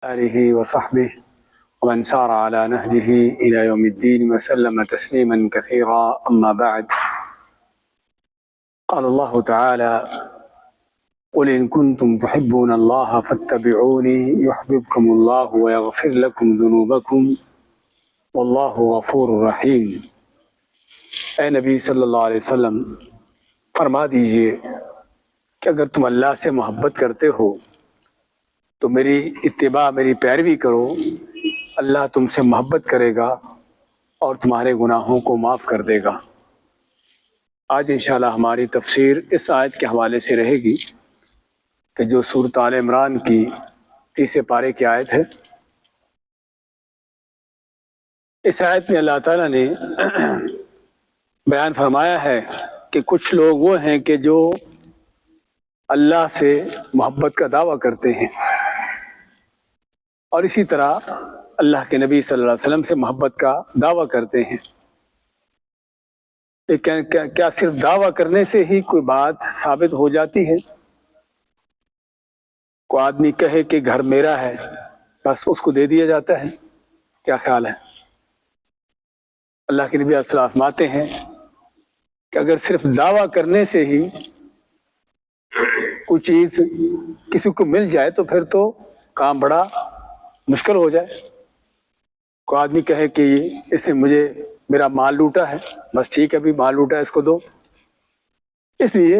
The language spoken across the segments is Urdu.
آله وصحبه ومن سار على نهجه إلى يوم الدين وسلم تسليما كثيرا. أما بعد، قال الله تعالى: قل إن كنتم تحبون الله فاتبعوني يحببكم الله ويغفر لكم ذنوبكم والله غفور رحیم. اے نبی صلی اللہ علیہ وسلم، فرما دیجئے کہ اگر تم اللہ سے محبت کرتے ہو تو میری اتباع، میری پیروی کرو. اللہ تم سے محبت کرے گا اور تمہارے گناہوں کو معاف کر دے گا. آج انشاءاللہ ہماری تفسیر اس آیت کے حوالے سے رہے گی کہ جو سورۃ آل عمران کی 30 پارے کی آیت ہے. اس آیت میں اللہ تعالیٰ نے بیان فرمایا ہے کہ کچھ لوگ وہ ہیں کہ جو اللہ سے محبت کا دعویٰ کرتے ہیں اور اسی طرح اللہ کے نبی صلی اللہ علیہ وسلم سے محبت کا دعویٰ کرتے ہیں. لیکن کیا صرف دعویٰ کرنے سے ہی کوئی بات ثابت ہو جاتی ہے؟ کوئی آدمی کہے کہ گھر میرا ہے، بس اس کو دے دیا جاتا ہے؟ کیا خیال ہے؟ اللہ کے نبی صلی اللہ علیہ وسلم فرماتے ہیں کہ اگر صرف دعویٰ کرنے سے ہی کوئی چیز کسی کو مل جائے تو پھر تو کام بڑا مشکل ہو جائے. کوئی آدمی کہے کہ اس نے مجھے میرا مال لوٹا ہے، بس ٹھیک ہے، ابھی مال لوٹا ہے، اس کو دو. اس لیے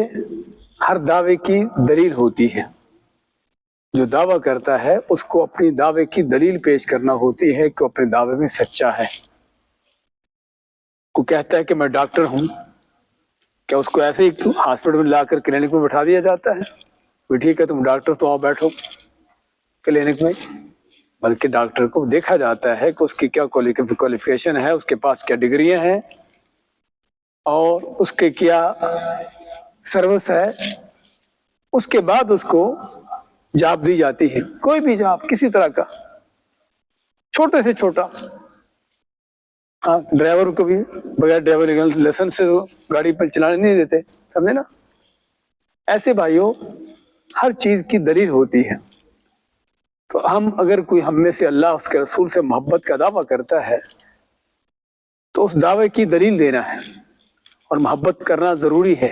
ہر دعوے کی دلیل ہوتی ہے. جو دعویٰ کرتا ہے اس کو اپنی دعوے کی دلیل پیش کرنا ہوتی ہے کہ اپنے دعوے میں سچا ہے. کوئی کہتا ہے کہ میں ڈاکٹر ہوں، کیا اس کو ایسے ہی ہاسپٹل میں لا کر کلینک میں بٹھا دیا جاتا ہے؟ کوئی ٹھیک ہے تم ڈاکٹر تو آؤ بیٹھو کلینک میں، بلکہ ڈاکٹر کو دیکھا جاتا ہے کہ اس کی کیا کوالیفیکیشن ہے، اس کے پاس کیا ڈگریاں ہیں اور اس کے کیا سروس ہے. اس کے بعد اس کو جاب دی جاتی ہے. کوئی بھی جاب کسی طرح کا، چھوٹے سے چھوٹا. ہاں، ڈرائیور کو بھی بغیر ڈرائیور لائسنس سے گاڑی پر چلانے نہیں دیتے، سمجھے نا. ایسے بھائیوں ہر چیز کی دلیل ہوتی ہے. تو اگر کوئی ہم میں سے اللہ اس کے رسول سے محبت کا دعویٰ کرتا ہے تو اس دعوے کی دلیل دینا ہے اور محبت کرنا ضروری ہے.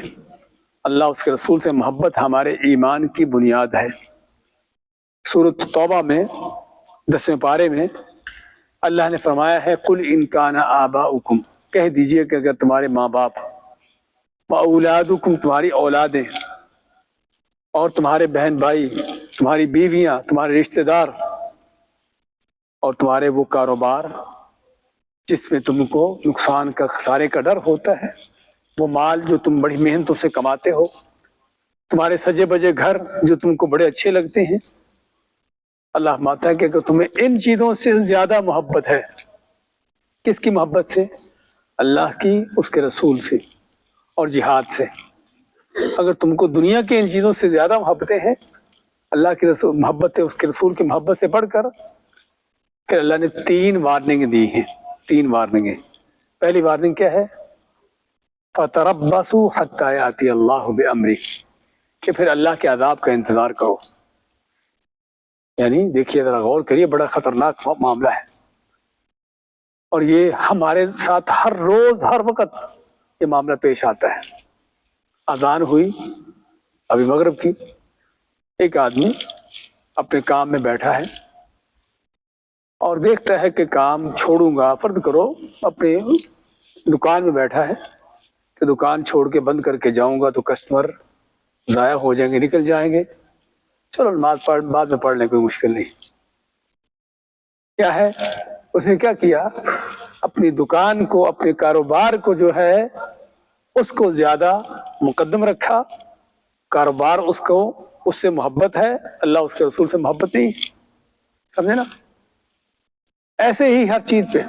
اللہ اس کے رسول سے محبت ہمارے ایمان کی بنیاد ہے. سورۃ توبہ میں 10ویں پارے میں اللہ نے فرمایا ہے: قل ان کان آباؤکم، کہہ دیجئے کہ اگر تمہارے ماں باپ، واولادکم، تمہاری اولادیں، اور تمہارے بہن بھائی، تمہاری بیویاں، تمہارے رشتہ دار، اور تمہارے وہ کاروبار جس میں تم کو نقصان کا، خسارے کا ڈر ہوتا ہے، وہ مال جو تم بڑی محنتوں سے کماتے ہو، تمہارے سجے بجے گھر جو تم کو بڑے اچھے لگتے ہیں. اللہ ماتا ہے کہ اگر تمہیں ان چیزوں سے زیادہ محبت ہے، کس کی محبت سے؟ اللہ کی، اس کے رسول سے اور جہاد سے. اگر تم کو دنیا کی ان چیزوں سے زیادہ محبتیں ہیں، اللہ کی رسول محبت ہے، اس کے رسول کی محبت سے بڑھ کر، پھر اللہ نے 3 وارننگ دی ہیں. 3 وارننگیں. پہلی وارننگ کیا ہے؟ فَتَرَبَّصُوا حَتَّى يَأْتِيَ اللَّهُ بِأَمْرِهِ، کہ پھر اللہ کے عذاب کا انتظار کرو. یعنی دیکھیے، ذرا غور کریے، بڑا خطرناک معاملہ ہے اور یہ ہمارے ساتھ ہر روز ہر وقت یہ معاملہ پیش آتا ہے. اذان ہوئی ابھی مغرب کی، ایک آدمی اپنے کام میں بیٹھا ہے اور دیکھتا ہے کہ کام چھوڑوں گا، فرض کرو اپنے دکان میں بیٹھا ہے کہ دکان چھوڑ کے بند کر کے جاؤں گا تو کسٹمر ضائع ہو جائیں گے، نکل جائیں گے، چلو نماز بعد میں پڑھ لیں، کوئی مشکل نہیں. کیا ہے اس نے کیا کیا؟ اپنی دکان کو، اپنے کاروبار کو جو ہے اس کو زیادہ مقدم رکھا. کاروبار اس سے محبت ہے، اللہ اس کے رسول سے محبت نہیں. سمجھے نا. ایسے ہی ہر چیز پہ،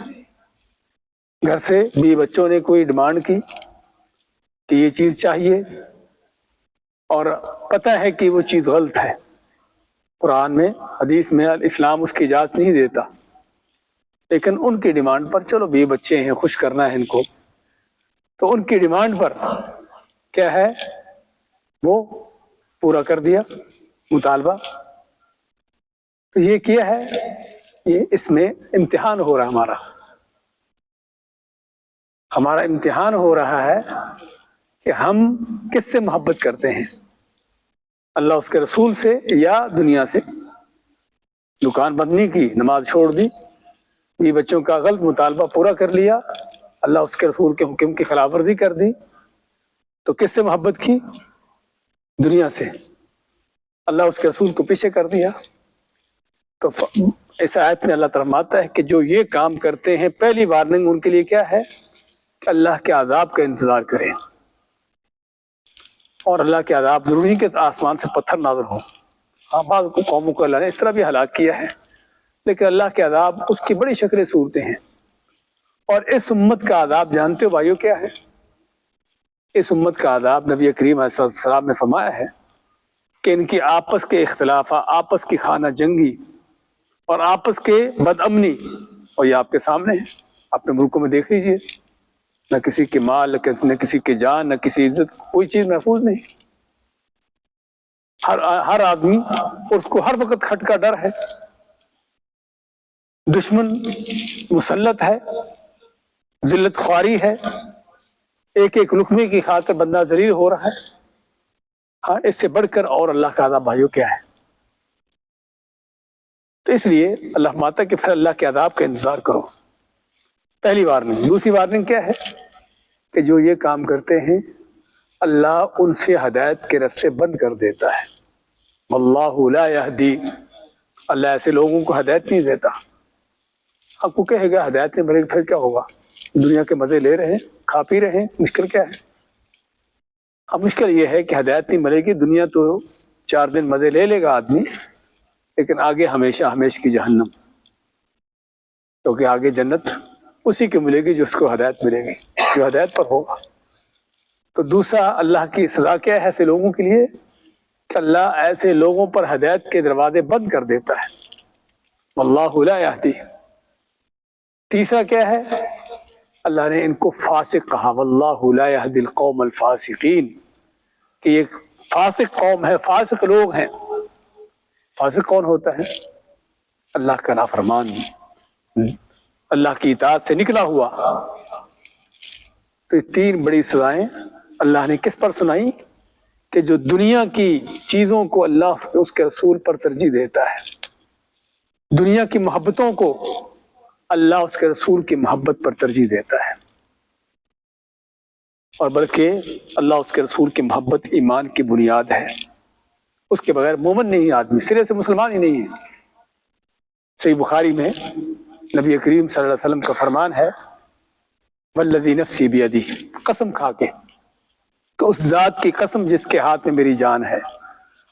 گھر سے بھی بچوں نے کوئی ڈیمانڈ کی کہ یہ چیز چاہیے اور پتہ ہے کہ وہ چیز غلط ہے، قرآن میں، حدیث میں اسلام اس کی اجازت نہیں دیتا، لیکن ان کی ڈیمانڈ پر، چلو بھی بچے ہیں، خوش کرنا ہے ان کو، تو ان کی ڈیمانڈ پر کیا ہے وہ پورا کر دیا مطالبہ. تو یہ کیا ہے، یہ اس میں امتحان ہو رہا ہمارا امتحان ہو رہا ہے کہ ہم کس سے محبت کرتے ہیں، اللہ اس کے رسول سے یا دنیا سے۔ دکان بند نہیں کی، نماز چھوڑ دی، یہ بچوں کا غلط مطالبہ پورا کر لیا، اللہ اس کے رسول کے حکم کی خلاف ورزی کر دی، تو کس سے محبت کی؟ دنیا سے۔ اللہ اس کے رسول کو پیچھے کر دیا۔ تو اس آیت میں اللہ فرماتا ہے کہ جو یہ کام کرتے ہیں، پہلی وارننگ ان کے لیے کیا ہے کہ اللہ کے عذاب کا انتظار کریں، اور اللہ کے عذاب ضروری نہیں کہ آسمان سے پتھر نازل ہو۔ ہاں، بعض قوموں کو اللہ نے اس طرح بھی ہلاک کیا ہے، لیکن اللہ کے عذاب اس کی بڑی شکلیں صورتیں ہیں۔ اور اس امت کا عذاب جانتے ہو بھائیو کیا ہے؟ اس امت کا عذاب نبی کریم علیہ السلام نے فرمایا ہے کہ ان کی آپس کے اختلاف، آپس کی خانہ جنگی اور آپس کے بد امنی، اور یہ آپ کے سامنے ہے، اپنے ملکوں میں دیکھ لیجئے، نہ کسی کے مال، نہ کسی کی جان، نہ کسی عزت، کوئی چیز محفوظ نہیں۔ ہر آدمی، اس کو ہر وقت کھٹ کا ڈر ہے، دشمن مسلط ہے، ذلت خواری ہے، ایک ایک لقمے کی خاطر بندہ ذلیل ہو رہا ہے۔ ہاں، اس سے بڑھ کر اور اللہ کا عذاب بھائیو کیا ہے؟ تو اس لیے اللہ ماتا کہ پھر اللہ کے عذاب کا انتظار کرو، پہلی وارننگ۔ دوسری وارننگ کیا ہے کہ جو یہ کام کرتے ہیں اللہ ان سے ہدایت کے راستے بند کر دیتا ہے۔ واللہ لا یہدی، اللہ ایسے لوگوں کو ہدایت نہیں دیتا۔ آپ کو کہے گا ہدایت نہیں ملے گی پھر کیا ہوگا؟ دنیا کے مزے لے رہے ہیں، کھا پی رہے ہیں، مشکل کیا ہے؟ اب مشکل یہ ہے کہ ہدایت نہیں ملے گی، دنیا تو 4 دن مزے لے لے گا آدمی، لیکن آگے ہمیشہ ہمیشہ کی جہنم، کیونکہ آگے جنت اسی کو ملے گی جو اس کو ہدایت ملے گی، جو ہدایت پر ہوگا۔ تو دوسرا اللہ کی سزا کیا ہے ایسے لوگوں کے لیے کہ اللہ ایسے لوگوں پر ہدایت کے دروازے بند کر دیتا ہے۔ واللہ لا یہدی۔ تیسرا کیا ہے؟ اللہ نے ان کو فاسق کہا، واللہ لا یہدی القوم الفاسقین، کہ یہ فاسق قوم ہے، فاسق لوگ ہیں۔ فاسق کون ہوتا ہے؟ اللہ کا نافرمان، اللہ کی اطاعت سے نکلا ہوا۔ تو یہ 3 بڑی سزائیں اللہ نے کس پر سنائی کہ جو دنیا کی چیزوں کو اللہ اس کے رسول پر ترجیح دیتا ہے، دنیا کی محبتوں کو اللہ اس کے رسول کی محبت پر ترجیح دیتا ہے، اور بلکہ اللہ اس کے رسول کی محبت ایمان کی بنیاد ہے، اس کے بغیر مومن نہیں آدمی، سرے سے مسلمان ہی نہیں ہے۔ صحیح بخاری میں نبی کریم صلی اللہ علیہ وسلم کا فرمان ہے، والذی نفسی بیدی، قسم کھا کے کہ اس ذات کی قسم جس کے ہاتھ میں میری جان ہے،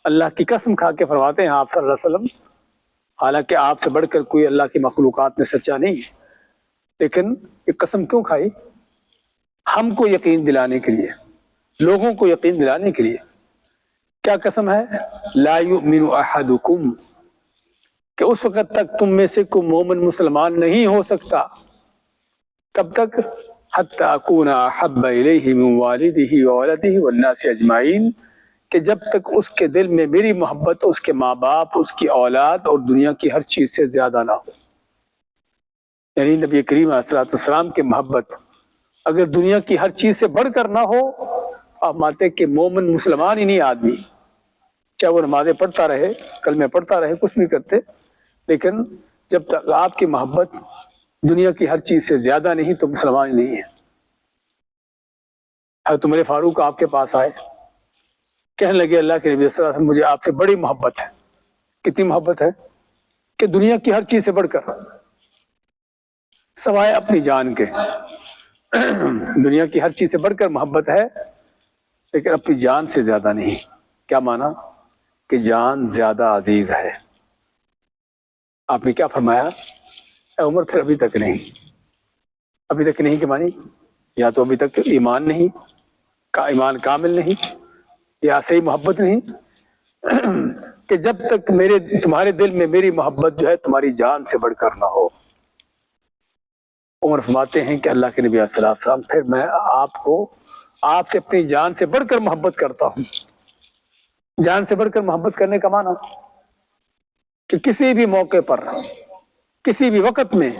اللہ کی قسم کھا کے فرماتے ہیں آپ صلی اللہ علیہ وسلم، حالانکہ آپ سے بڑھ کر کوئی اللہ کی مخلوقات میں سچا نہیں ہے، لیکن یہ قسم کیوں کھائی؟ ہم کو یقین دلانے کے لیے، لوگوں کو یقین دلانے کے لیے۔ کیا قسم ہے؟ لا یؤمن احدکم، کہ اس وقت تک تم میں سے کوئی مومن مسلمان نہیں ہو سکتا، کب تک؟ حتی اکون احب الیہ من والدہ وولدہ والناس اجمعین، کہ جب تک اس کے دل میں میری محبت اس کے ماں باپ، اس کی اولاد اور دنیا کی ہر چیز سے زیادہ نہ ہو۔ یعنی نبی کریم علیہ السلام کی محبت اگر دنیا کی ہر چیز سے بڑھ کر نہ ہو، آپ مانتے کہ مومن مسلمان ہی نہیں آدمی، چاہے وہ نمازیں پڑھتا رہے، کلمے پڑھتا رہے، کچھ بھی کرتے، لیکن جب تک آپ کی محبت دنیا کی ہر چیز سے زیادہ نہیں تو مسلمان ہی نہیں ہے۔ حضرت عمر فاروق آپ کے پاس آئے، کہنے لگے اللہ کے نبی صلی اللہ علیہ وسلم مجھے آپ سے بڑی محبت ہے۔ کتنی محبت ہے؟ کہ دنیا کی ہر چیز سے بڑھ کر، سوائے اپنی جان کے، دنیا کی ہر چیز سے بڑھ کر محبت ہے، لیکن اپنی جان سے زیادہ نہیں۔ کیا مانا؟ کہ جان زیادہ عزیز ہے۔ آپ نے کیا فرمایا؟ اے عمر پھر ابھی تک نہیں، ابھی تک نہیں کہ مانی یا تو ابھی تک ایمان نہیں، ایمان کامل نہیں، یا صحیح محبت نہیں، کہ جب تک تمہارے دل میں میری محبت جو ہے تمہاری جان سے بڑھ کر نہ ہو۔ عمر فرماتے ہیں کہ اللہ کے نبی صلی اللہ علیہ وسلم پھر میں آپ سے اپنی جان سے بڑھ کر محبت کرتا ہوں۔ جان سے بڑھ کر محبت کرنے کا معنی کہ کسی بھی موقع پر کسی بھی وقت میں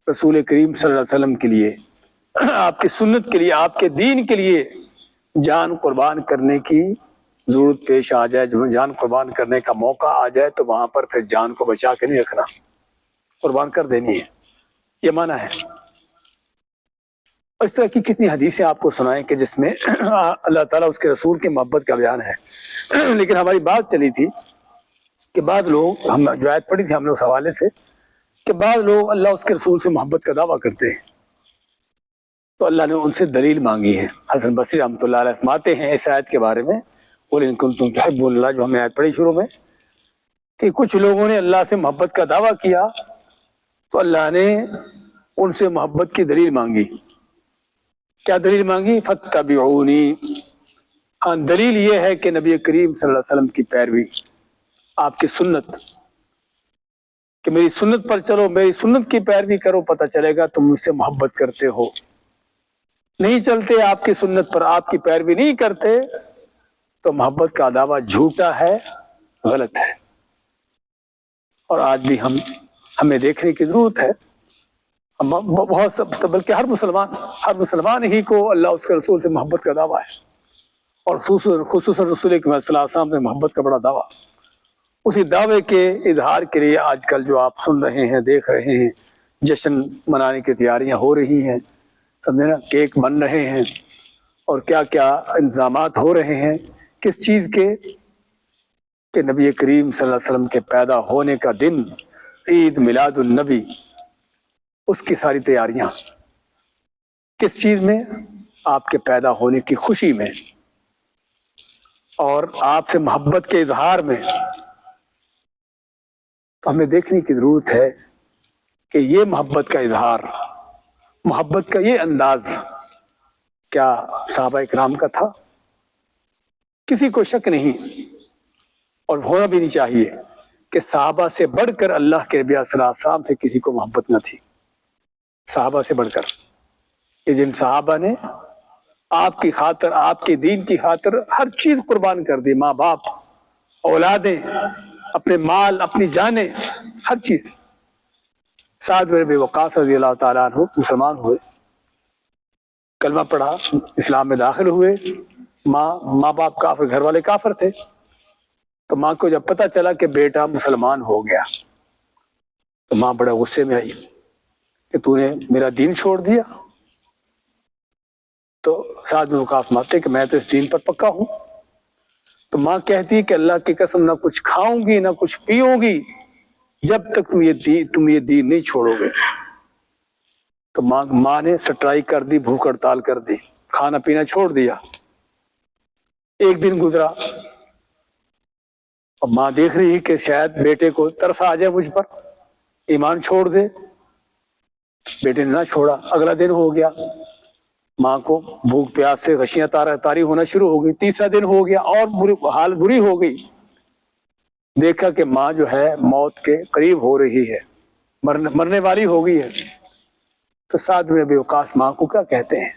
رسول کریم صلی اللہ علیہ وسلم کے لیے، آپ کی سنت کے لیے، آپ کے دین کے لیے جان قربان کرنے کی ضرورت پیش آ جائے، جب جان قربان کرنے کا موقع آ جائے تو وہاں پر پھر جان کو بچا کے نہیں رکھنا، قربان کر دینی ہے، یہ معنی ہے۔ اس طرح کی کتنی حدیثیں آپ کو سنائیں کہ جس میں اللہ تعالیٰ اس کے رسول کی محبت کا بیان ہے۔ لیکن ہماری بات چلی تھی کہ بعض لوگ، ہم جو آیت پڑھی تھی ہم نے اس حوالے سے، کہ بعض لوگ اللہ اس کے رسول سے محبت کا دعویٰ کرتے ہیں تو اللہ نے ان سے دلیل مانگی ہے۔ حسن بصری رحمۃ اللہ علیہ فرماتے ہیں اس آیت کے بارے میں، قُلْ إِن كُنتُمْ تُحِبُّونَ اللَّهَ، جو ہم نے آیت پڑھی شروع میں، کہ کچھ لوگوں نے اللہ سے محبت کا دعویٰ کیا تو اللہ نے ان سے محبت کی دلیل مانگی۔ کیا دلیل مانگی؟ فَاتَّبِعُونِي، ہاں دلیل یہ ہے کہ نبی کریم صلی اللہ علیہ وسلم کی پیروی، آپ کی سنت، کہ میری سنت پر چلو، میری سنت کی پیروی کرو، پتہ چلے گا تم مجھ سے محبت کرتے ہو۔ نہیں چلتے آپ کی سنت پر، آپ کی پیروی نہیں کرتے تو محبت کا دعویٰ جھوٹا ہے، غلط ہے۔ اور آج بھی ہمیں دیکھنے کی ضرورت ہے، بہت، بلکہ ہر مسلمان ہی کو اللہ اس کے رسول سے محبت کا دعویٰ ہے، اور خصوصاً رسول اکرم صلی اللہ علیہ وسلم سے محبت کا بڑا دعویٰ۔ اسی دعوے کے اظہار کے لیے آج کل جو آپ سن رہے ہیں، دیکھ رہے ہیں، جشن منانے کی تیاریاں ہو رہی ہیں، سمجھے نا، کیک بن رہے ہیں اور کیا کیا انتظامات ہو رہے ہیں، کس چیز کے؟ کہ نبی کریم صلی اللہ علیہ وسلم کے پیدا ہونے کا دن، عید میلاد النبی، اس کی ساری تیاریاں کس چیز میں؟ آپ کے پیدا ہونے کی خوشی میں اور آپ سے محبت کے اظہار میں۔ تو ہمیں دیکھنے کی ضرورت ہے کہ یہ محبت کا اظہار، محبت کا یہ انداز کیا صحابہ اکرام کا تھا؟ کسی کو شک نہیں، اور ہونا بھی نہیں چاہیے، کہ صحابہ سے بڑھ کر اللہ کے نبی صلی اللہ علیہ وسلم سے کسی کو محبت نہ تھی، صحابہ سے بڑھ کر، کہ جن صحابہ نے آپ کی خاطر، آپ کے دین کی خاطر ہر چیز قربان کر دی، ماں باپ، اولادیں، اپنے مال، اپنی جانیں، ہر چیز۔ سعد بن ابی وقاص رضی اللہ تعالیٰ عنہ مسلمان ہوئے، کلمہ پڑھا، اسلام میں داخل ہوئے، ماں باپ کافر، گھر والے کافر تھے، تو ماں کو جب پتہ چلا کہ بیٹا مسلمان ہو گیا تو ماں بڑے غصے میں آئی کہ تو نے میرا دین چھوڑ دیا۔ تو سعد بن وقاص فرماتے کہ میں تو اس دین پر پکا ہوں۔ تو ماں کہتی کہ اللہ کی قسم، نہ کچھ کھاؤں گی نہ کچھ پیوں گی جب تک تم یہ دین نہیں چھوڑو گے۔ تو ماں نے سٹرائی کر دی، بھوک ہڑتال کر دی، کھانا پینا چھوڑ دیا۔ ایک دن گزرا، اور ماں دیکھ رہی کہ شاید بیٹے کو ترس آ جائے مجھ پر، ایمان چھوڑ دے، بیٹے نے نہ چھوڑا۔ اگلا دن ہو گیا، ماں کو بھوک پیاس سے غشیاں تاری ہونا شروع ہو گئی۔ تیسرا دن ہو گیا، اور حال بری ہو گئی، دیکھا کہ ماں جو ہے موت کے قریب ہو رہی ہے، مرنے والی ہو گئی ہے۔ تو سعد بن ابی وقاص ماں کو کیا کہتے ہیں؟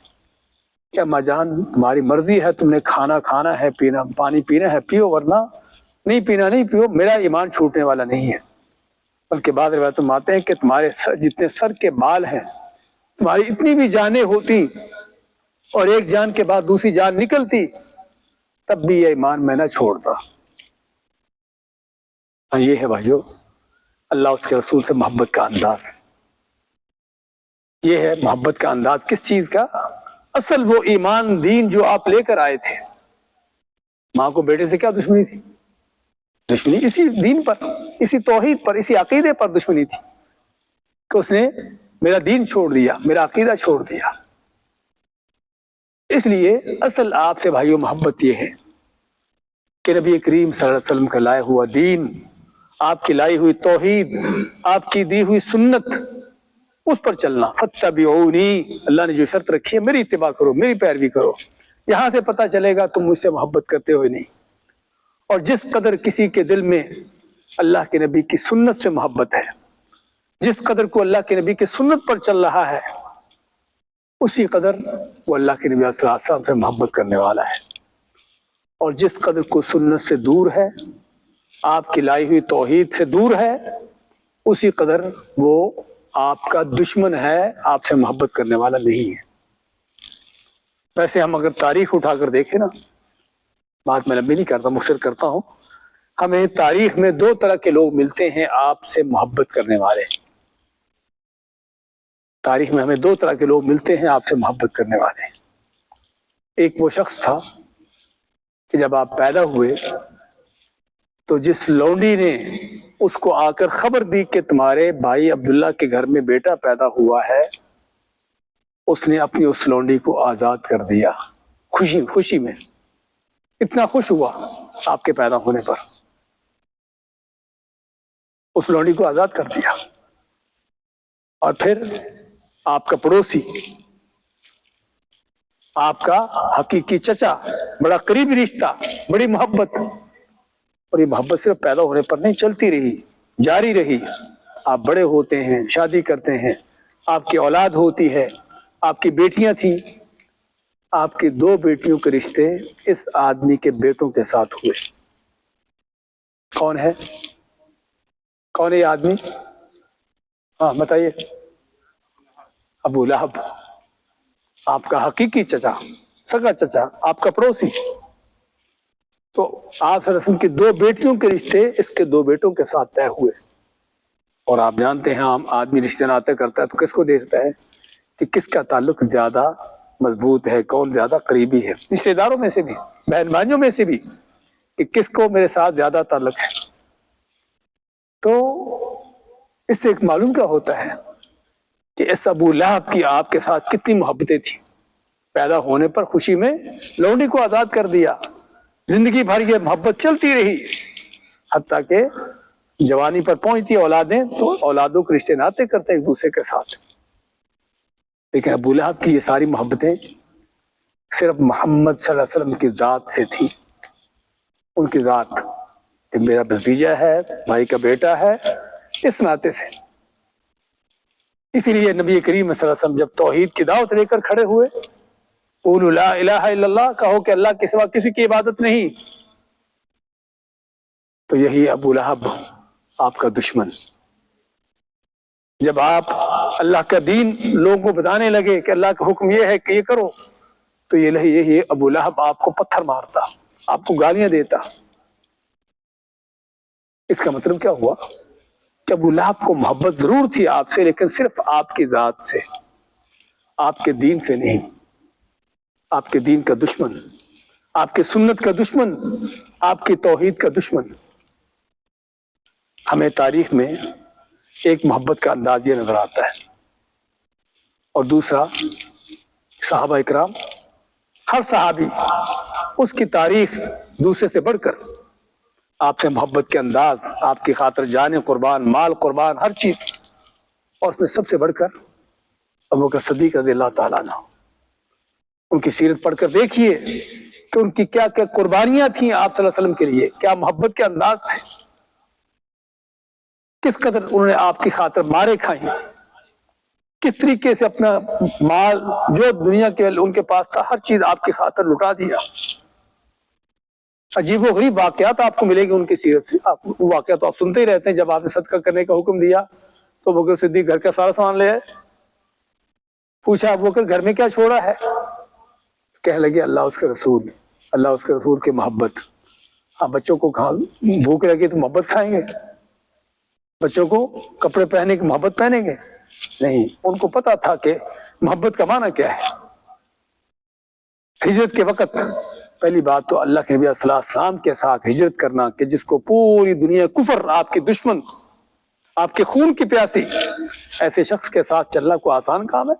کیا ماں جان، تمہاری مرضی ہے، تم نے کھانا کھانا ہے، پینا پانی پینا ہے پیو، ورنہ نہیں پینا نہیں پیو، میرا ایمان چھوٹنے والا نہیں ہے۔ بلکہ بعض روایتوں میں آتے ہیں کہ تمہارے جتنے سر کے بال ہیں، تمہاری اتنی بھی جانیں ہوتی اور ایک جان کے بعد دوسری جان نکلتی، تب بھی یہ ایمان میں نہ چھوڑتا۔ یہ ہے بھائیو اللہ اس کے رسول سے محبت کا انداز، یہ ہے محبت کا انداز۔ کس چیز کا؟ اصل وہ ایمان، دین جو آپ لے کر آئے تھے۔ ماں کو بیٹے سے کیا دشمنی تھی؟ دشمنی اسی دین پر، اسی توحید پر، اسی عقیدے پر دشمنی تھی کہ اس نے میرا دین چھوڑ دیا، میرا عقیدہ چھوڑ دیا۔ اس لیے اصل آپ سے بھائیو محبت یہ ہے کہ نبی کریم صلی اللہ علیہ وسلم کا لائے ہوا دین، آپ کی لائی ہوئی توحید، آپ کی دی ہوئی سنت، اس پر چلنا۔ فَاتَّبِعُونِی، اللہ نے جو شرط رکھی ہے، میری اتباع کرو، میری پیروی کرو۔ یہاں سے پتہ چلے گا تم مجھ سے محبت کرتے ہوئے نہیں۔ اور جس قدر کسی کے دل میں اللہ کے نبی کی سنت سے محبت ہے، جس قدر کو اللہ کے نبی کی سنت پر چل رہا ہے، اسی قدر وہ اللہ کے نبی صلی اللہ علیہ وسلم سے محبت کرنے والا ہے۔ اور جس قدر کو سنت سے دور ہے، آپ کی لائی ہوئی توحید سے دور ہے اسی قدر وہ آپ کا دشمن ہے، آپ سے محبت کرنے والا نہیں ہے۔ ویسے ہم اگر تاریخ اٹھا کر دیکھیں نا، بات میں لمبی نہیں کرتا، مختصر کرتا ہوں، ہمیں تاریخ میں دو طرح کے لوگ ملتے ہیں آپ سے محبت کرنے والے۔ تاریخ میں ہمیں دو طرح کے لوگ ملتے ہیں آپ سے محبت کرنے والے۔ ایک وہ شخص تھا کہ جب آپ پیدا ہوئے تو جس لونڈی نے اس کو آ کر خبر دی کہ تمہارے بھائی عبداللہ کے گھر میں بیٹا پیدا ہوا ہے، اس نے اپنی اس لونڈی کو آزاد کر دیا، خوشی میں اتنا خوش ہوا آپ کے پیدا ہونے پر، اس لونڈی کو آزاد کر دیا۔ اور پھر آپ کا پڑوسی، آپ کا حقیقی چچا، بڑا قریبی رشتہ، بڑی محبت، اور یہ محبت صرف پیدا ہونے پر نہیں، چلتی رہی، جاری رہی۔ آپ بڑے ہوتے ہیں، شادی کرتے ہیں، آپ کی اولاد ہوتی ہے، آپ کی بیٹیاں تھیں، آپ کی 2 بیٹیوں کے رشتے اس آدمی کے بیٹوں کے ساتھ ہوئے۔ کون ہے یہ آدمی؟ ہاں بتائیے۔ ابو لہب، آپ کا حقیقی چچا، سگا چچا، آپ کا پڑوسی۔ تو آپ صلی اللہ علیہ وسلم کی 2 بیٹیوں کے رشتے اس کے 2 بیٹوں کے ساتھ طے ہوئے۔ اور آپ جانتے ہیں عام آدمی رشتے ناطے کرتا ہے تو کس کو دیکھتا ہے کہ کس کا تعلق زیادہ مضبوط ہے، کون زیادہ قریبی ہے، رشتے داروں میں سے بھی، بہن بھائیوں میں سے بھی، کہ کس کو میرے ساتھ زیادہ تعلق ہے۔ تو اس سے ایک معلوم کیا ہوتا ہے کہ اس ابو لہب کی آپ کے ساتھ کتنی محبتیں تھیں۔ پیدا ہونے پر خوشی میں لونڈی کو آزاد کر دیا، زندگی بھر یہ محبت چلتی رہی، حتیٰ کہ جوانی پر پہنچتی اولادیں تو اولادوں کے رشتے ناطے کرتے ایک دوسرے کے ساتھ۔ لیکن ابو لہب کی یہ ساری محبتیں صرف محمد صلی اللہ علیہ وسلم کی ذات سے تھی، ان کی ذات کہ میرا بھتیجا ہے، بھائی کا بیٹا ہے، اس ناطے سے۔ اسی لیے نبی کریم صلی اللہ علیہ وسلم جب توحید کی دعوت لے کر کھڑے ہوئے، قولوا لا الہ الا اللہ، کہو کہ اللہ کے سوا کسی کی عبادت نہیں، تو یہی ابو لہب آپ کا دشمن۔ جب آپ اللہ کا دین لوگوں کو بتانے لگے کہ اللہ کا حکم یہ ہے کہ یہ کرو، تو یہی ابو لہب آپ کو پتھر مارتا، آپ کو گالیاں دیتا۔ اس کا مطلب کیا ہوا کہ ابو لہب کو محبت ضرور تھی آپ سے، لیکن صرف آپ کی ذات سے، آپ کے دین سے نہیں۔ آپ کے دین کا دشمن، آپ کے سنت کا دشمن، آپ کی توحید کا دشمن۔ ہمیں تاریخ میں ایک محبت کا انداز یہ نظر آتا ہے، اور دوسرا صحابہ اکرام، ہر صحابی اس کی تاریخ دوسرے سے بڑھ کر آپ سے محبت کے انداز، آپ کی خاطر جان قربان، مال قربان، ہر چیز، اور اس میں سب سے بڑھ کر ابوبکر صدیق رضی اللہ تعالیٰ عنہ۔ ان کی سیرت پڑھ کر دیکھیے کہ ان کی کیا کیا قربانیاں تھیں آپ صلی اللہ علیہ وسلم کے لیے، کیا محبت کے انداز تھے، کس قدر انہوں نے آپ کی خاطر مارے کھائیں، کس طریقے سے اپنا مال جو دنیا کے ان کے پاس تھا ہر چیز آپ کی خاطر لٹا دیا۔ عجیب و غریب واقعات آپ کو ملے گی ان کی سیرت سے، آپ واقعات تو آپ سنتے ہی رہتے ہیں۔ جب آپ نے صدقہ کرنے کا حکم دیا تو ابوبکر صدیق گھر کا سارا سامان لے آئے، پوچھا ابوبکر گھر میں کیا چھوڑا ہے؟ کہنے لگے اللہ اس کے رسول، اللہ اس کے رسول کی محبت۔ آپ بچوں کو بھوک لگی تو محبت کھائیں گے؟ بچوں کو کپڑے پہنے کی محبت پہنیں گے؟ نہیں، ان کو پتا تھا کہ محبت کا معنی کیا ہے۔ ہجرت کے وقت پہلی بات تو اللہ کے نبی صلی اللہ علیہ وسلم کے ساتھ ہجرت کرنا، کہ جس کو پوری دنیا کفر، آپ کے دشمن، آپ کے خون کی پیاسی، ایسے شخص کے ساتھ چلنا کوئی آسان کام ہے؟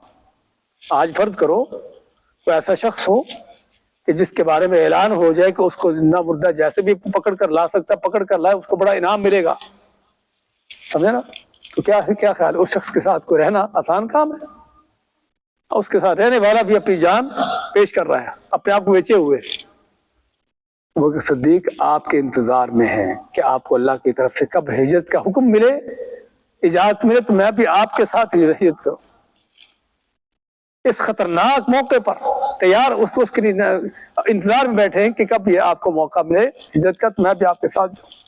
آج فرض کرو کوئی ایسا شخص ہو کہ جس کے بارے میں اعلان ہو جائے کہ اس کو زندہ مردہ جیسے بھی پکڑ کر لا سکتا، پکڑ کر لائے، اس کو بڑا انعام ملے گا، سمجھے نا؟ تو کیا خیال ہے؟ اس شخص کے ساتھ کوئی رہنا آسان کام ہے؟ اس کے ساتھ رہنے والا بھی اپنی جان پیش کر رہا ہے، اپنے آپ کو بیچے ہوئے۔ ابوبکر صدیق آپ کے انتظار میں ہیں کہ آپ کو اللہ کی طرف سے کب ہجرت کا حکم ملے، اجازت ملے تو میں بھی آپ کے ساتھ ہجرت کروں۔ اس خطرناک موقع پر تیار اس کے انتظار میں بیٹھے ہیں کہ کب یہ آپ کو موقع ملے ہجرت کا تو میں بھی آپ کے ساتھ جاؤں۔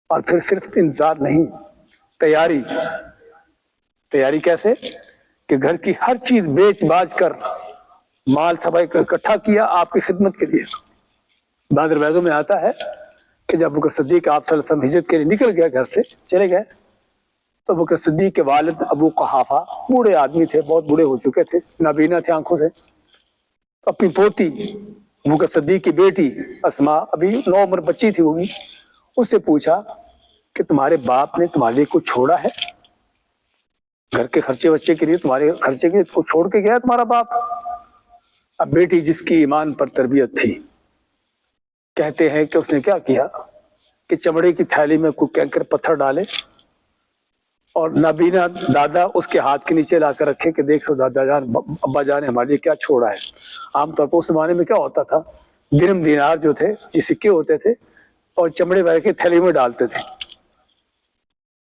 اور پھر صرف انتظار نہیں، تیاری کیسے کہ گھر کی ہر چیز بیچ باچ کر مال سب اکٹھا کیا آپ کی خدمت کے لیے۔ بعض روایتوں میں آتا ہے کہ جب ابوبکر صدیق آپ صلی اللہ علیہ وسلم ہجرت کے لیے نکل گیا، گھر سے چلے گئے، تو ابوبکر صدیق کے والد ابو قحافہ بوڑھے آدمی تھے، بہت بوڑھے ہو چکے تھے، نابینا تھے آنکھوں سے، اپنی پوتی ابوبکر صدیق کی بیٹی اسماء، ابھی 9 عمر بچی تھی وہ بھی، اس سے پوچھا کہ تمہارے باپ نے تمہارے لیے کچھ چھوڑا ہے؟ گھر کے خرچے ورچے کے لیے، تمہارے خرچے کے لیے کچھ چھوڑ کے گیا تمہارا باپ؟ اب بیٹی جس کی ایمان پر تربیت تھی، کہتے ہیں کہ اس نے کیا کیا کہ چمڑے کی تھیلی میں کوئی کنکر پتھر ڈالے اور نابینا دادا اس کے ہاتھ کے نیچے لا کر رکھے کہ دیکھ لو دادا جان، ابا جان نے ہمارے لیے کیا چھوڑا ہے۔ عام طور پر اس زمانے میں کیا ہوتا تھا، درم دینار جو تھے، یہ سکے ہوتے تھے اور چمڑے والے کے تھیلی میں ڈالتے تھے،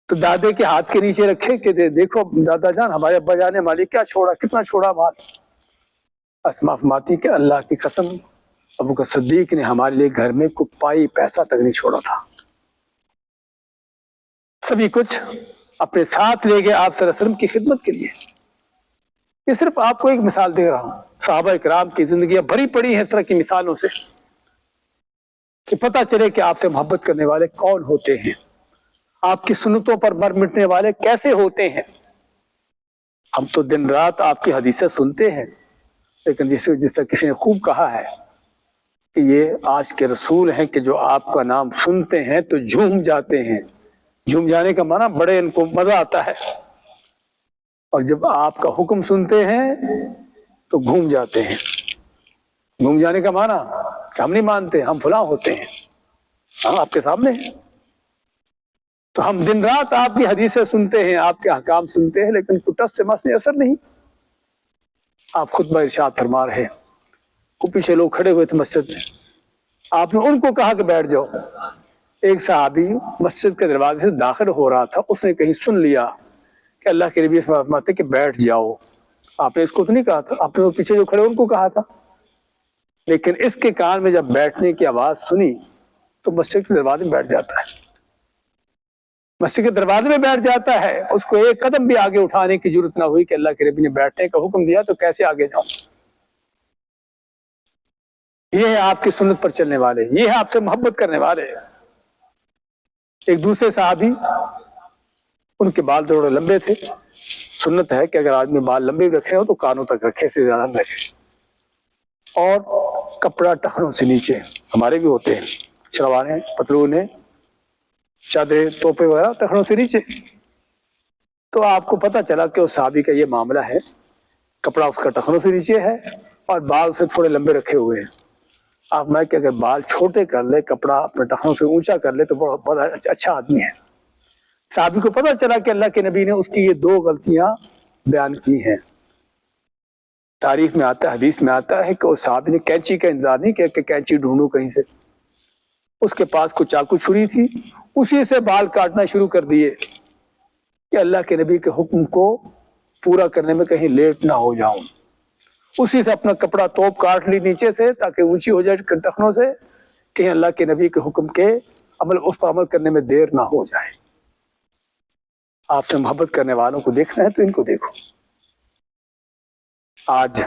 تو دادے کے ہاتھ کے نیچے رکھے کہ دیکھو دادا جان، ہمارے ابا جان نے ہمارے لیے کیا چھوڑا، کتنا چھوڑا مال۔ اسماء فرماتی کہ اللہ کی قسم، ابوبکر صدیق نے ہمارے لیے گھر میں کوئی پائی پیسہ تک نہیں چھوڑا تھا، سبھی کچھ اپنے ساتھ لے گئے آپ صلی اللہ علیہ وسلم کی خدمت کے لیے۔ یہ صرف آپ کو ایک مثال دے رہا ہوں، صحابہ کرام کی زندگیاں بھری پڑی ہیں اس طرح کی مثالوں سے، کہ پتہ چلے کہ آپ سے محبت کرنے والے کون ہوتے ہیں، آپ کی سنتوں پر مر مٹنے والے کیسے ہوتے ہیں۔ ہم تو دن رات آپ کی حدیثیں سنتے ہیں، لیکن جس طرح کسی نے خوب کہا ہے کہ یہ آج کے رسول ہیں کہ جو آپ کا نام سنتے ہیں تو جھوم جاتے ہیں۔ جھوم جانے کا معنی بڑے ان کو مزہ آتا ہے، اور جب آپ کا حکم سنتے ہیں تو گھوم جاتے ہیں۔ گھوم جانے کا معنی کہ ہم نہیں مانتے، ہم فلاں ہوتے ہیں، ہم آپ کے سامنے ہیں۔ تو ہم دن رات آپ کی حدیثیں سنتے ہیں، آپ کے احکام سنتے ہیں، لیکن کچھ سے مس اثر نہیں۔ آپ خطبہ ارشاد فرما رہے، کو پیچھے لوگ کھڑے ہوئے تھے مسجد میں، آپ نے ان کو کہا کہ بیٹھ جاؤ۔ ایک صحابی مسجد کے دروازے سے داخل ہو رہا تھا، اس نے کہیں سن لیا کہ اللہ کے نبی فرماتے کہ بیٹھ جاؤ۔ آپ نے اس کو تو نہیں کہا تھا، آپ نے وہ پیچھے جو کھڑے ان کو کہا تھا، لیکن اس کے کان میں جب بیٹھنے کی آواز سنی تو مسجد کے دروازے میں بیٹھ جاتا ہے، مسجد کے دروازے میں بیٹھ جاتا ہے۔ اس کو ایک قدم بھی آگے اٹھانے کی ضرورت نہ ہوئی کہ اللہ کے نبی نے بیٹھنے کا حکم دیا تو کیسے آگے جاؤں۔ یہ ہے آپ کی سنت پر چلنے والے، یہ ہے آپ سے محبت کرنے والے۔ ایک دوسرے صحابی، ان کے بال تھوڑے لمبے تھے، سنت ہے کہ اگر آدمی بال لمبے رکھے ہو تو کانوں تک رکھے، سے زیادہ نہ رکھے، اور کپڑا ٹخنوں سے نیچے، ہمارے بھی ہوتے ہیں شلواریں، پتلونیں، چادریں، ٹوپے وغیرہ ٹخنوں سے نیچے۔ تو آپ کو پتہ چلا کہ اس صحابی کا یہ معاملہ ہے، کپڑا اس کا ٹخنوں سے نیچے ہے اور بال اسے تھوڑے لمبے رکھے ہوئے ہیں۔ آپ میں کہ اگر بال چھوٹے کر لے، کپڑا اپنے ٹخنوں سے اونچا کر لے تو بہت اچھا آدمی ہے۔ صحابی کو پتہ چلا کہ اللہ کے نبی نے اس کی یہ 2 غلطیاں بیان کی ہیں۔ تاریخ میں آتا ہے، حدیث میں آتا ہے کہ اس صحابی نے کینچی کا انتظار نہیں کیا کہ کینچی ڈھونڈوں کہیں سے، اس کے پاس کوئی چاقو چھری تھی، اسی سے بال کاٹنا شروع کر دیے کہ اللہ کے نبی کے حکم کو پورا کرنے میں کہیں لیٹ نہ ہو جاؤں۔ اسی سے اپنا کپڑا توپ کاٹ لی نیچے سے تاکہ اونچی ہو جائے ٹخنوں سے، کہ اللہ کے نبی کے حکم کے اس پر عمل کرنے میں دیر نہ ہو جائے۔ آپ سے محبت کرنے والوں کو دیکھنا ہے تو ان کو دیکھو۔ آج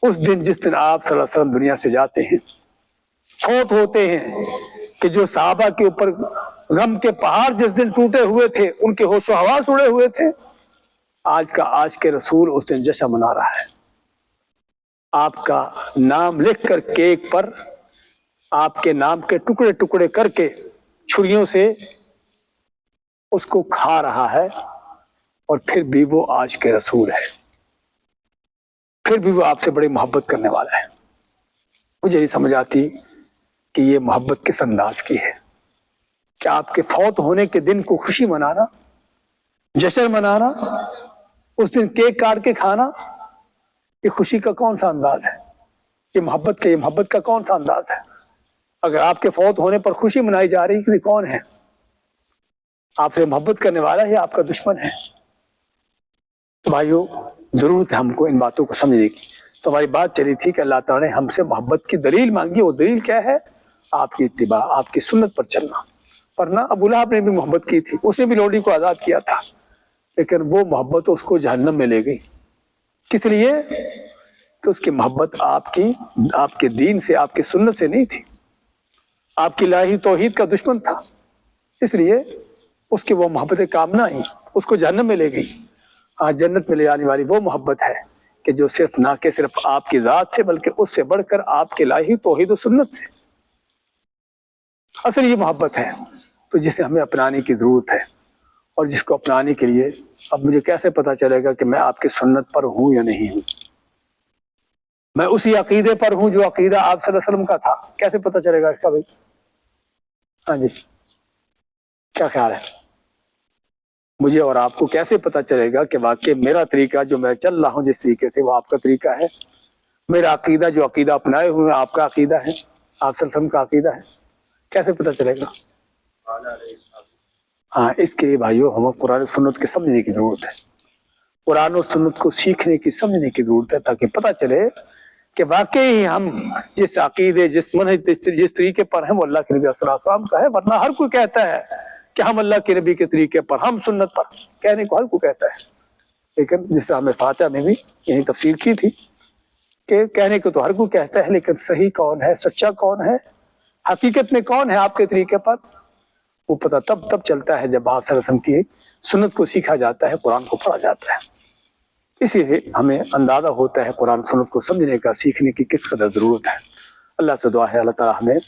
اس دن جس دن آپ صلی اللہ علیہ وسلم دنیا سے جاتے ہیں، فوت ہوتے ہیں، کہ جو صحابہ کے اوپر غم کے پہاڑ جس دن ٹوٹے ہوئے تھے، ان کے ہوش و حواس اڑے ہوئے تھے، آج کے رسول اس دن جشن منا رہا ہے۔ آپ کا نام لکھ کر کیک پر آپ کے نام کے ٹکڑے ٹکڑے کر کے چھریوں سے اس کو کھا رہا ہے، اور پھر بھی وہ آج کے رسول ہے، پھر بھی وہ آپ سے بڑی محبت کرنے والا ہے۔ مجھے نہیں سمجھ آتی کہ یہ محبت کس انداز کی ہے، کہ آپ کے فوت ہونے کے دن کو خوشی منانا، جشن منانا، اس دن کیک کاٹ کے کھانا، یہ خوشی کا کون سا انداز ہے؟ یہ محبت کا کون سا انداز ہے؟ اگر آپ کے فوت ہونے پر خوشی منائی جا رہی ہے، کون ہے؟ آپ سے محبت کرنے والا ہے، آپ کا دشمن ہے؟ تو بھائیو، ضرورت ہے ہم کو ان باتوں کو سمجھنے کی۔ تو ہماری بات چلی تھی کہ اللہ تعالیٰ نے ہم سے محبت کی دلیل مانگی، وہ دلیل کیا ہے؟ آپ کی اتباع، آپ کی سنت پر چلنا۔ ورنہ ابو لہب نے بھی محبت کی تھی, اس نے بھی لوڈی کو آزاد کیا تھا, لیکن وہ محبت اس کو جہنم میں لے گئی. کس لیے؟ تو اس کی محبت آپ کے دین سے, آپ کی سنت سے نہیں تھی, آپ کی الہی توحید کا دشمن تھا, اس لیے اس کی وہ محبت کامنا ہی اس کو جہنم میں لے گئی. ہاں, جنت میں لے جانے والی وہ محبت ہے کہ جو صرف نہ کہ صرف آپ کی ذات سے بلکہ اس سے بڑھ کر آپ کے الہی توحید و سنت سے, اصل یہ محبت ہے. تو جسے ہمیں اپنانے کی ضرورت ہے, اور جس کو اپنانے کے لیے اب مجھے کیسے پتا چلے گا کہ میں آپ کی سنت پر ہوں یا نہیں ہوں, میں اسی عقیدے پر ہوں جو عقیدہ آپ صلی اللہ علیہ وسلم کا تھا, کیسے پتا چلے گا اس کا بھائی؟ ہاں جی, کیا خیال ہے؟ مجھے اور آپ کو کیسے پتا چلے گا کہ واقعی میرا طریقہ جو میں چل رہا ہوں جس طریقے سے وہ آپ کا طریقہ ہے, میرا عقیدہ جو عقیدہ اپنائے ہوئے آپ کا عقیدہ ہے, آپ صلی اللہ علیہ وسلم کا عقیدہ ہے, کیسے پتا چلے گا؟ ہاں, اس کے لیے بھائیو ہمیں قرآن و سنت کے سمجھنے کی ضرورت ہے, قرآن و سنت کو سیکھنے کی سمجھنے کی ضرورت ہے, تاکہ پتا چلے کہ واقعی ہم جس عقیدے جس منہج جس طریقے پر ہیں وہ اللہ کے نبی صلی اللہ علیہ وسلم کا ہے. ورنہ ہر کوئی کہتا ہے کہ ہم اللہ کے نبی کے طریقے پر, ہم سنت پر, کہنے کو ہر کوئی کہتا ہے, لیکن جس طرح ہمیں فاتحہ میں بھی یہی تفسیر کی تھی کہ کہنے کو تو ہر کوئی کہتا ہے, لیکن صحیح کون ہے, سچا کون ہے, حقیقت میں کون ہے آپ کے طریقے پر, وہ پتہ تب چلتا ہے جب آپ صلی اللہ علیہ وسلم کی سنت کو سیکھا جاتا ہے, قرآن کو پڑھا جاتا ہے. اسی سے ہمیں اندازہ ہوتا ہے قرآن سنت کو سمجھنے کا, سیکھنے کی کس قدر ضرورت ہے. اللہ سے دعا ہے اللہ تعالیٰ ہمیں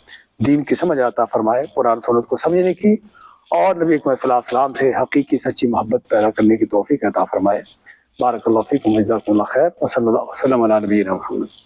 دین کی سمجھ عطا فرمائے, قرآن سنت کو سمجھنے کی اور نبی اکرم صلی اللہ علیہ وسلم سے حقیقی سچی محبت پیدا کرنے کی توفیق عطا فرمائے. بارک اللہ فیکم, جزاکم اللہ خیر, وصلی اللہ وسلم علی نبینا محمد.